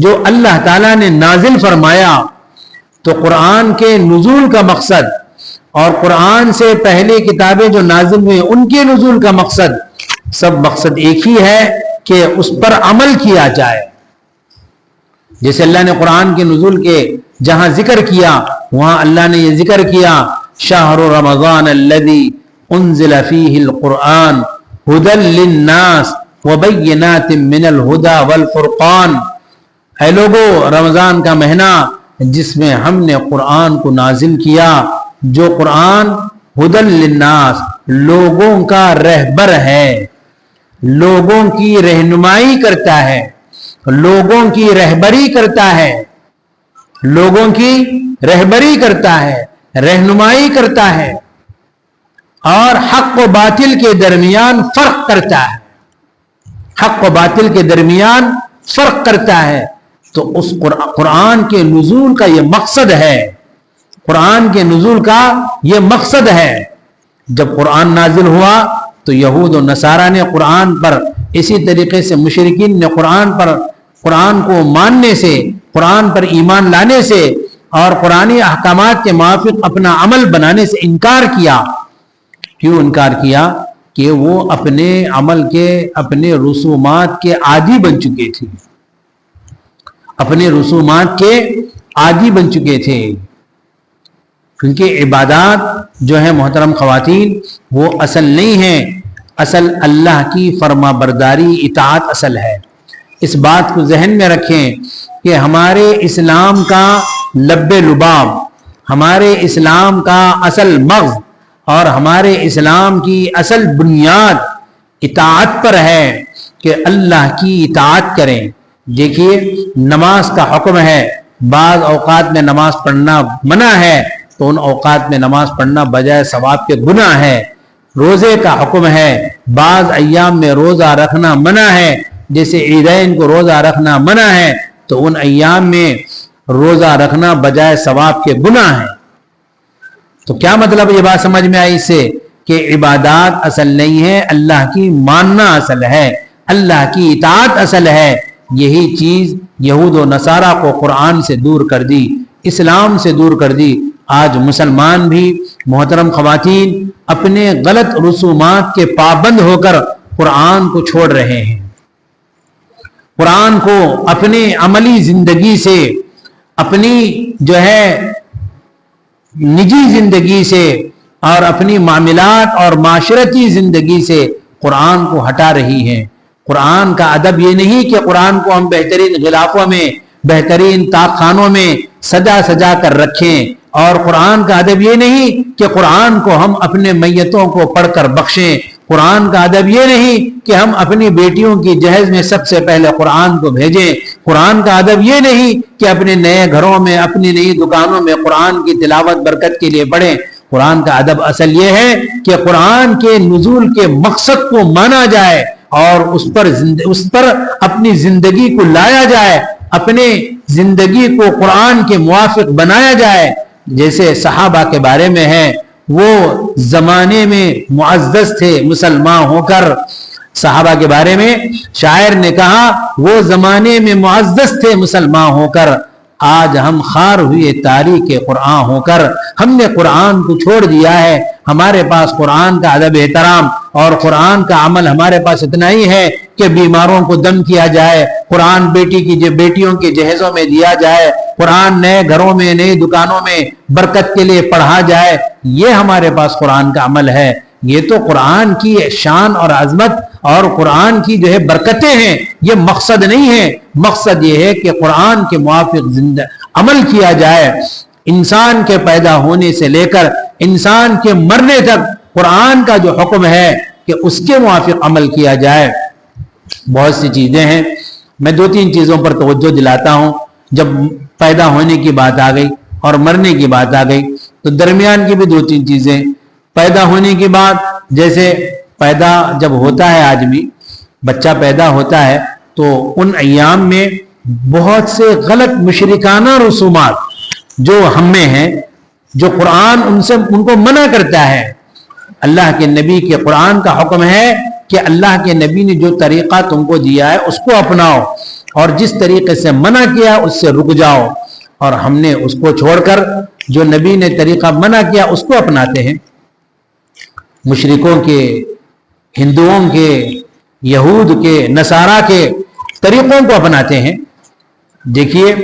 جو اللہ تعالیٰ نے نازل فرمایا, تو قرآن کے نزول کا مقصد اور قرآن سے پہلے کتابیں جو نازل ہوئی ان کے نزول کا مقصد, سب مقصد ایک ہی ہے کہ اس پر عمل کیا جائے. جیسے اللہ نے قرآن کے نزول کے جہاں ذکر کیا, وہاں اللہ نے یہ ذکر کیا شہر رمضان الذی انزل فیہ القرآن ھدی للناس وبینات من الھدی والفرقان. اے لوگو, رمضان کا مہینہ جس میں ہم نے قرآن کو نازل کیا, جو قرآن ھدی للناس لوگوں کا رہبر ہے, لوگوں کی رہنمائی کرتا ہے, لوگوں کی رہبری کرتا ہے, لوگوں کی رہبری کرتا ہے, رہنمائی کرتا ہے, اور حق و باطل کے درمیان فرق کرتا ہے, حق و باطل کے درمیان فرق کرتا ہے. تو اس قرآن کے نزول کا یہ مقصد ہے, قرآن کے نزول کا یہ مقصد ہے. جب قرآن نازل ہوا تو یہود و نصارہ نے قرآن پر, اسی طریقے سے مشرکین نے قرآن کو ماننے سے, قرآن پر ایمان لانے سے اور قرآنی احکامات کے موافق اپنا عمل بنانے سے انکار کیا. کیوں انکار کیا؟ کہ وہ اپنے عمل کے, اپنے رسومات کے عادی بن چکے تھے, اپنے رسومات کے عادی بن چکے تھے. کیونکہ عبادات جو ہے محترم خواتین وہ اصل نہیں ہیں, اصل اللہ کی فرما برداری اطاعت اصل ہے. اس بات کو ذہن میں رکھیں کہ ہمارے اسلام کا لب لباب, ہمارے اسلام کا اصل مغز اور ہمارے اسلام کی اصل بنیاد اطاعت پر ہے کہ اللہ کی اطاعت کریں. دیکھیے نماز کا حکم ہے, بعض اوقات میں نماز پڑھنا منع ہے, تو ان اوقات میں نماز پڑھنا بجائے ثواب کے گناہ ہے. روزے کا حکم ہے, بعض ایام میں روزہ رکھنا منع ہے, جیسے عیدین کو روزہ رکھنا منع ہے, تو ان ایام میں روزہ رکھنا بجائے ثواب کے گناہ ہے. تو کیا مطلب یہ بات سمجھ میں آئی اس سے کہ عبادات اصل نہیں ہے, اللہ کی ماننا اصل ہے, اللہ کی اطاعت اصل ہے. یہی چیز یہود و نصارہ کو قرآن سے دور کر دی، اسلام سے دور کر دی۔ آج مسلمان بھی محترم خواتین اپنے غلط رسومات کے پابند ہو کر قرآن کو چھوڑ رہے ہیں، قرآن کو اپنے عملی زندگی سے، اپنی جو ہے نجی زندگی سے اور اپنی معاملات اور معاشرتی زندگی سے قرآن کو ہٹا رہی ہیں۔ قرآن کا ادب یہ نہیں کہ قرآن کو ہم بہترین غلافوں میں، بہترین طاق خانوں میں سجا سجا کر رکھیں، اور قرآن کا ادب یہ نہیں کہ قرآن کو ہم اپنے میتوں کو پڑھ کر بخشیں، قرآن کا ادب یہ نہیں کہ ہم اپنی بیٹیوں کی جہیز میں سب سے پہلے قرآن کو بھیجیں، قرآن کا ادب یہ نہیں کہ اپنے نئے گھروں میں، اپنی نئی دکانوں میں قرآن کی تلاوت برکت کے لیے پڑھیں۔ قرآن کا ادب اصل یہ ہے کہ قرآن کے نزول کے مقصد کو مانا جائے اور اس پر اپنی زندگی کو لایا جائے، اپنے زندگی کو قرآن کے موافق بنایا جائے۔ جیسے صحابہ کے بارے میں ہے، وہ زمانے میں معزز تھے مسلمان ہو کر۔ صحابہ کے بارے میں شاعر نے کہا وہ زمانے میں معزز تھے مسلمان ہو کر، آج ہم خار ہوئے تاریخ قرآن ہو کر۔ ہم نے قرآن کو چھوڑ دیا ہے، ہمارے پاس قرآن کا ادب احترام اور قرآن کا عمل ہمارے پاس اتنا ہی ہے کہ بیماروں کو دم کیا جائے، قرآن بیٹیوں کے جہیزوں میں دیا جائے، قرآن نئے گھروں میں، نئی دکانوں میں برکت کے لیے پڑھا جائے، یہ ہمارے پاس قرآن کا عمل ہے۔ یہ تو قرآن کی شان اور عظمت اور قرآن کی جو ہے برکتیں ہیں، یہ مقصد نہیں ہے۔ مقصد یہ ہے کہ قرآن کے موافق عمل کیا جائے۔ انسان کے پیدا ہونے سے لے کر انسان کے مرنے تک قرآن کا جو حکم ہے کہ اس کے موافق عمل کیا جائے۔ بہت سی چیزیں ہیں، میں 2-3 چیزوں پر توجہ دلاتا ہوں۔ جب پیدا ہونے کی بات آ گئی اور مرنے کی بات آ گئی تو درمیان کی بھی 2-3 چیزیں۔ پیدا ہونے کی بات، جیسے پیدا جب ہوتا ہے آدمی، بچہ پیدا ہوتا ہے تو ان ایام میں بہت سے غلط مشرکانہ رسومات جو ہم میں ہیں، جو قرآن ان کو منع کرتا ہے۔ اللہ کے نبی کے قرآن کا حکم ہے کہ اللہ کے نبی نے جو طریقہ تم کو دیا ہے اس کو اپناؤ، اور جس طریقے سے منع کیا اس سے رک جاؤ۔ اور ہم نے اس کو چھوڑ کر جو نبی نے طریقہ منع کیا اس کو اپناتے ہیں۔ مشرکوں کے، ہندوؤں کے، یہود کے، نصارہ کے طریقوں کو اپناتے ہیں۔ دیکھیے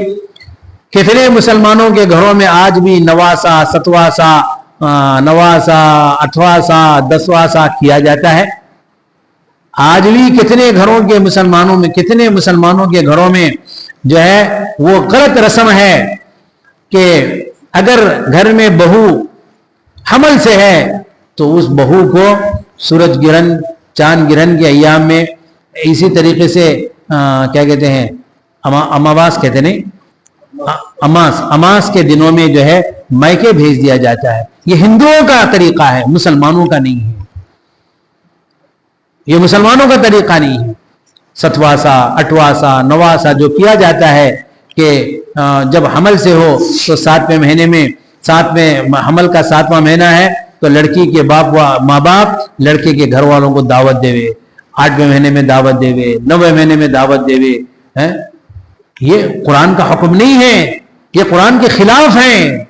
کتنے مسلمانوں کے گھروں میں آج بھی نواسا، ستواسا، نواسا، اٹھواسا، دسواسا کیا جاتا ہے۔ آج بھی کتنے مسلمانوں کے گھروں میں جو ہے وہ غلط رسم ہے کہ اگر گھر میں بہو حمل سے ہے تو اس بہو کو سورج گرہن، چاند گرہن کے ایام میں اسی طریقے سے کیا کہتے ہیں، اماواس کہتے نہیں، اماس کے دنوں میں جو ہے میکے بھیج دیا جاتا ہے۔ یہ ہندوؤں کا طریقہ ہے، مسلمانوں کا نہیں ہے۔ یہ مسلمانوں کا طریقہ نہیں ہے۔ ستواسا، اٹھواسا، نواسا جو کیا جاتا ہے کہ جب حمل سے ہو تو 7ویں مہینے میں، حمل کا 7واں مہینہ ہے تو لڑکی کے ماں باپ لڑکے کے گھر والوں کو دعوت دے وے، 8ویں مہینے میں دعوت دے وے، 9ویں مہینے میں دعوت دے وے۔ یہ قرآن کا حکم نہیں ہے، یہ قرآن کے خلاف ہیں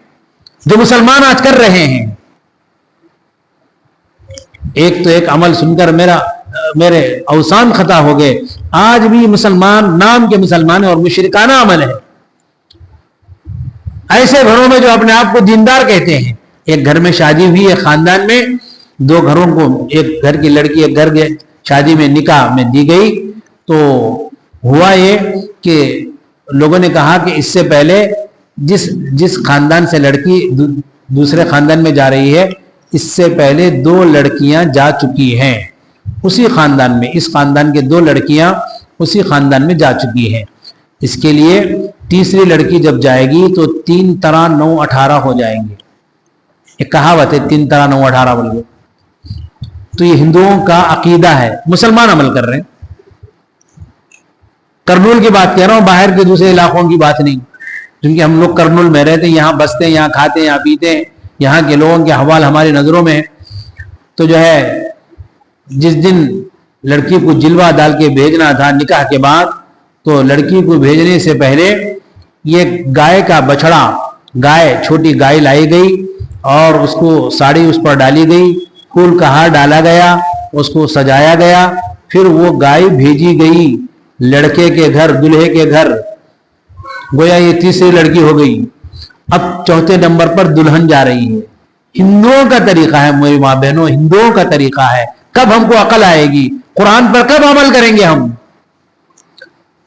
جو مسلمان آج کر رہے ہیں۔ ایک تو ایک عمل سن کر میرے اوسان خطا ہو گئے۔ آج بھی مسلمان نام کے مسلمان ہیں اور مشرکانہ عمل ہے۔ ایسے گھروں میں جو اپنے آپ کو دیندار کہتے ہیں، ایک گھر میں شادی ہوئی، ایک خاندان میں 2 گھروں کو، ایک گھر کی لڑکی ایک گھر کے شادی میں نکاح میں دی گئی، تو ہوا یہ کہ لوگوں نے کہا کہ اس سے پہلے جس خاندان سے لڑکی دوسرے خاندان میں جا رہی ہے، اس سے پہلے 2 لڑکیاں جا چکی ہیں اسی خاندان میں، اس خاندان کے 2 لڑکیاں اسی خاندان میں جا چکی ہیں۔ اس کے لیے تیسری لڑکی جب جائے گی تو 3 طرح 9 18 ہو جائیں گے۔ ایک کہاوت ہے 3 طرح 9 18 بول گئے۔ تو یہ ہندوؤں کا عقیدہ ہے، مسلمان عمل کر رہے ہیں۔ کرنول کی بات کہہ رہا ہوں، باہر کے دوسرے علاقوں کی بات نہیں، کیونکہ ہم لوگ کرنول میں رہتے ہیں، یہاں بستے ہیں، یہاں کھاتے ہیں، یہاں پیتے ہیں، یہاں کے لوگوں کے حوال ہماری نظروں میں ہے۔ تو جو ہے جس دن لڑکی کو جلوہ ڈال کے بھیجنا تھا نکاح کے بعد، تو لڑکی کو بھیجنے سے پہلے یہ گائے کا بچڑا، گائے چھوٹی گائے لائی گئی اور اس کو ساڑی اس پر ڈالی گئی، پھول کا ہار ڈالا گیا، اس کو سجایا گیا، پھر وہ گائے بھیجی گئی لڑکے کے گھر، دلہے کے گھر. گویا یہ تیسری لڑکی ہو گئی. اب چوتھے نمبر پر دلہن جا رہی ہے. ہندوؤں کا طریقہ ہے میری ماں بہنوں، ہندوؤں کا طریقہ ہے. کب ہم کو عقل آئے گی؟ قرآن پر کب عمل کریں گے ہم؟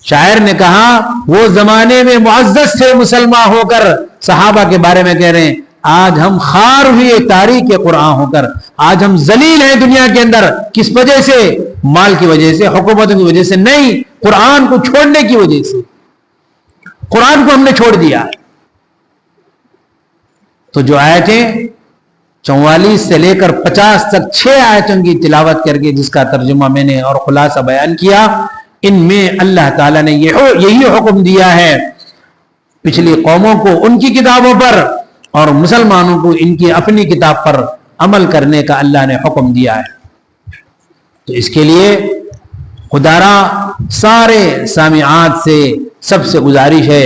شاعر نے کہا وہ زمانے میں معزز تھے مسلمان ہو کر، صحابہ کے بارے میں کہہ رہے ہیں، آج ہم خار ہوئے تاریخ قرآن ہو کر، آج ہم ذلیل ہیں دنیا کے اندر. کس وجہ سے؟ مال کی وجہ سے، حکومتوں کی وجہ سے نہیں، قرآن کو چھوڑنے کی وجہ سے. قرآن کو ہم نے چھوڑ دیا. تو جو آیتیں 44 سے لے کر 50 تک 6 آیتوں کی تلاوت کر کے جس کا ترجمہ میں نے اور خلاصہ بیان کیا، ان میں اللہ تعالیٰ نے یہی حکم دیا ہے پچھلی قوموں کو ان کی کتابوں پر اور مسلمانوں کو ان کی اپنی کتاب پر عمل کرنے کا اللہ نے حکم دیا ہے. تو اس کے لیے خدارا سارے سامعات سے سب سے گزارش ہے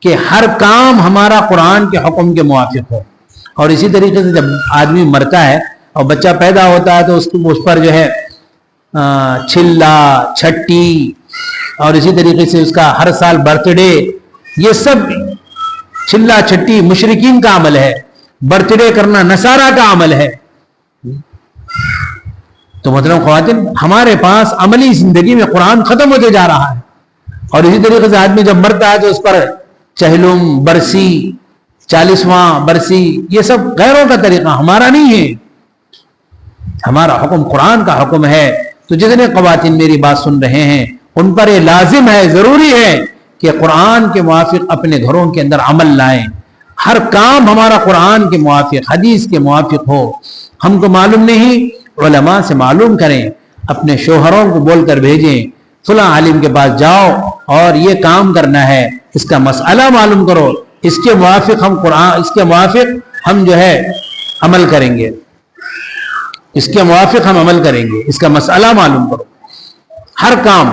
کہ ہر کام ہمارا قرآن کے حکم کے موافق ہو. اور اسی طریقے سے جب آدمی مرتا ہے اور بچہ پیدا ہوتا ہے تو اس پر جو ہے چھلا، چھٹی اور اسی طریقے سے اس کا ہر سال برتھ ڈے، یہ سب چھلا چھٹی مشرکین کا عمل ہے. برتھ ڈے کرنا نصارہ کا عمل ہے. تو محترم خواتین، ہمارے پاس عملی زندگی میں قرآن ختم ہوتے جا رہا ہے. اور اسی طریقے سے آدمی جب مرتا ہے تو اس پر چہلم، برسی، 40واں برسی، یہ سب غیروں کا طریقہ، ہمارا نہیں ہے. ہمارا حکم قرآن کا حکم ہے. تو جتنے خواتین میری بات سن رہے ہیں ان پر یہ لازم ہے، ضروری ہے کہ قرآن کے موافق اپنے گھروں کے اندر عمل لائیں. ہر کام ہمارا قرآن کے موافق، حدیث کے موافق ہو. ہم کو معلوم نہیں، علماء سے معلوم کریں، اپنے شوہروں کو بول کر بھیجیں فلاں عالم کے پاس جاؤ اور یہ کام کرنا ہے، اس کا مسئلہ معلوم کرو، اس کے موافق ہم قرآن، اس کے موافق ہم جو ہے عمل کریں گے، اس کے موافق ہم عمل کریں گے، اس کا مسئلہ معلوم کرو. ہر کام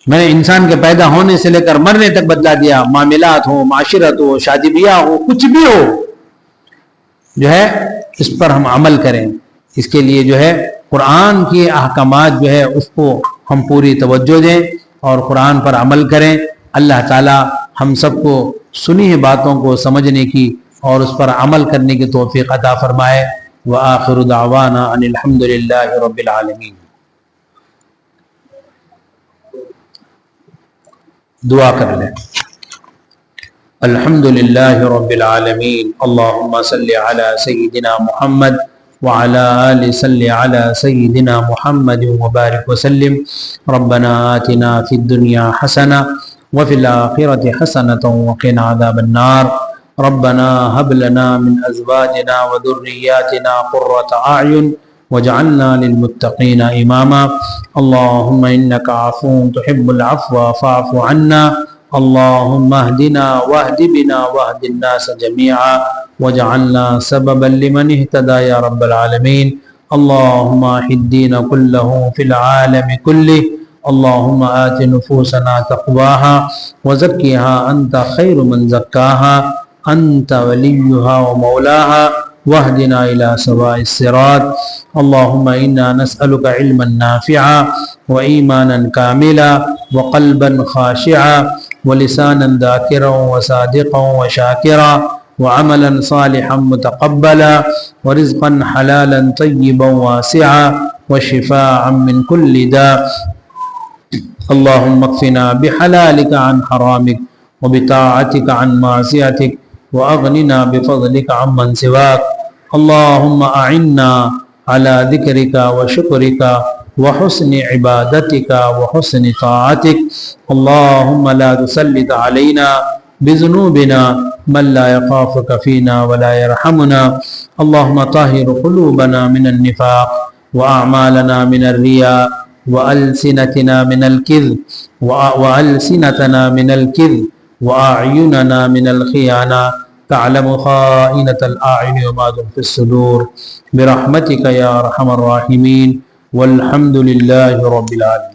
میں نے انسان کے پیدا ہونے سے لے کر مرنے تک بدلا دیا. معاملات ہو، معاشرت ہو، شادی بیاہ ہو، کچھ بھی ہو، جو ہے اس پر ہم عمل کریں. اس کے لیے جو ہے قرآن کے احکامات جو ہے اس کو ہم پوری توجہ دیں اور قرآن پر عمل کریں. اللہ تعالی ہم سب کو سنی ہوئی باتوں کو سمجھنے کی اور اس پر عمل کرنے کی توفیق عطا فرمائے. وآخر دعوانا ان الحمد للہ رب العالمین. دعا کر لیں. الحمد للہ رب العالمین. اللہم صلی علی سیدنا محمد وعلى آل صلی علی سیدنا محمد وبارک وسلم. ربنا آتنا فی الدنیا حسنہ وفي الآخرة حسنة وقنا عذاب النار. ربنا هب لنا من أزواجنا وذرياتنا قرة أعين واجعلنا للمتقين إماما. اللهم إنك عفو تحب العفو فاعف عنا. اللهم اهدنا واهد بنا واهد الناس جميعا واجعلنا سببا لمن اهتدى يا رب العالمين. اللهم احد الدين كله في العالم كله. اللهم آت نفوسنا تقواها وزكها أنت خير من زكاها أنت وليها ومولاها واهدنا إلى سواء الصراط. اللهم إنا نسألك علما نافعا وإيمانا كاملا وقلبا خاشعا ولسانا ذاكرا وصادقا وشاكرا وعملا صالحا متقبلا ورزقا حلالا طيبا واسعا وشفاعا من كل داء. اللهم اكفنا بحلالك عن حرامك وبطاعتك عن معصيتك وأغننا بفضلك عمن سواك. اللهم أعنا على ذكرك وشكرك وحسن عبادتك وحسن طاعتك. اللهم لا تسلط علينا بذنوبنا من لا يخافك فينا ولا يرحمنا. اللهم طهر قلوبنا من النفاق وأعمالنا من الرياء وألسنتنا من الكذب وأعيننا من الخيانة. تعلم خائنة الأعين وما تخفي الصدور برحمتك يا أرحم الراحمين. والحمد لله رب العالمين.